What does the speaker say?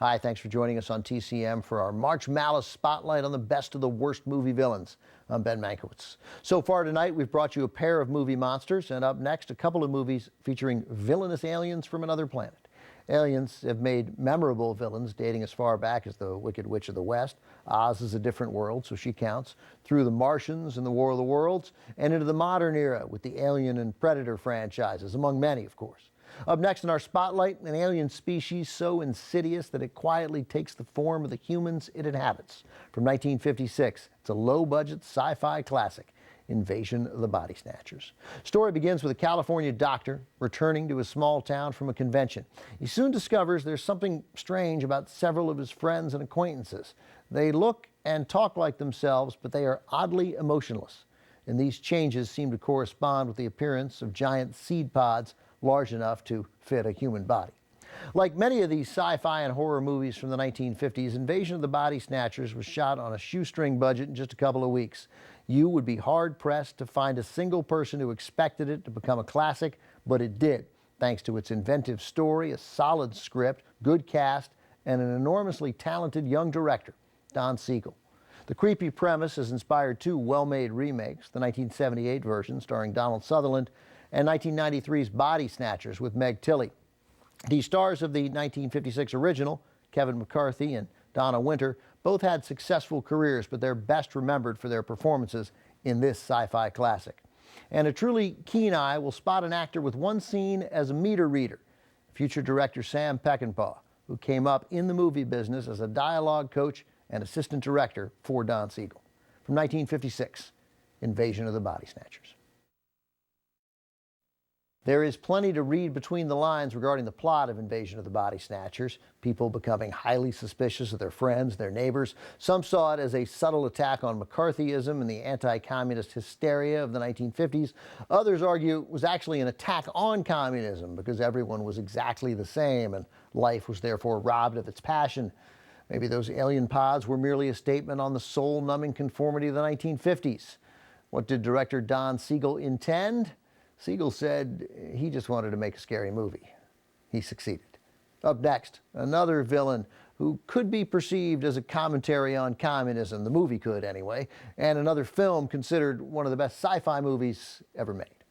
Hi, thanks for joining us on TCM for our March Malice Spotlight on the best of the worst movie villains. I'm Ben Mankiewicz. So far tonight, we've brought you a pair of movie monsters, and up next, a couple of movies featuring villainous aliens from another planet. Aliens have made memorable villains dating as far back as the Wicked Witch of the West. Oz is a different world, so she counts. Through the Martians and the War of the Worlds, and into the modern era with the Alien and Predator franchises, among many, of course. Up next in our spotlight, an alien species so insidious that it quietly takes the form of the humans it inhabits. From 1956, it's a low-budget sci-fi classic, Invasion of the Body Snatchers. Story begins with a California doctor returning to his small town from a convention. He soon discovers there's something strange about several of his friends and acquaintances. They look and talk like themselves, but they are oddly emotionless. And these changes seem to correspond with the appearance of giant seed pods large enough to fit a human body. Like many of these sci-fi and horror movies from the 1950s, Invasion of the Body Snatchers was shot on a shoestring budget in just a couple of weeks. You would be hard-pressed to find a single person who expected it to become a classic, but it did, thanks to its inventive story, a solid script, good cast, and an enormously talented young director, Don Siegel. The creepy premise has inspired two well-made remakes, the 1978 version starring Donald Sutherland and 1993's Body Snatchers with Meg Tilly. The stars of the 1956 original, Kevin McCarthy and Donna Winter, both had successful careers, but they're best remembered for their performances in this sci-fi classic. And a truly keen eye will spot an actor with one scene as a meter reader, future director Sam Peckinpah, who came up in the movie business as a dialogue coach and assistant director for Don Siegel. From 1956, Invasion of the Body Snatchers. There is plenty to read between the lines regarding the plot of Invasion of the Body Snatchers, people becoming highly suspicious of their friends, their neighbors. Some saw it as a subtle attack on McCarthyism and the anti-communist hysteria of the 1950s. Others argue it was actually an attack on communism because everyone was exactly the same and life was therefore robbed of its passion. Maybe those alien pods were merely a statement on the soul-numbing conformity of the 1950s. What did director Don Siegel intend? Siegel said he just wanted to make a scary movie. He succeeded. Up next, another villain who could be perceived as a commentary on communism, the movie could anyway, and another film considered one of the best sci-fi movies ever made.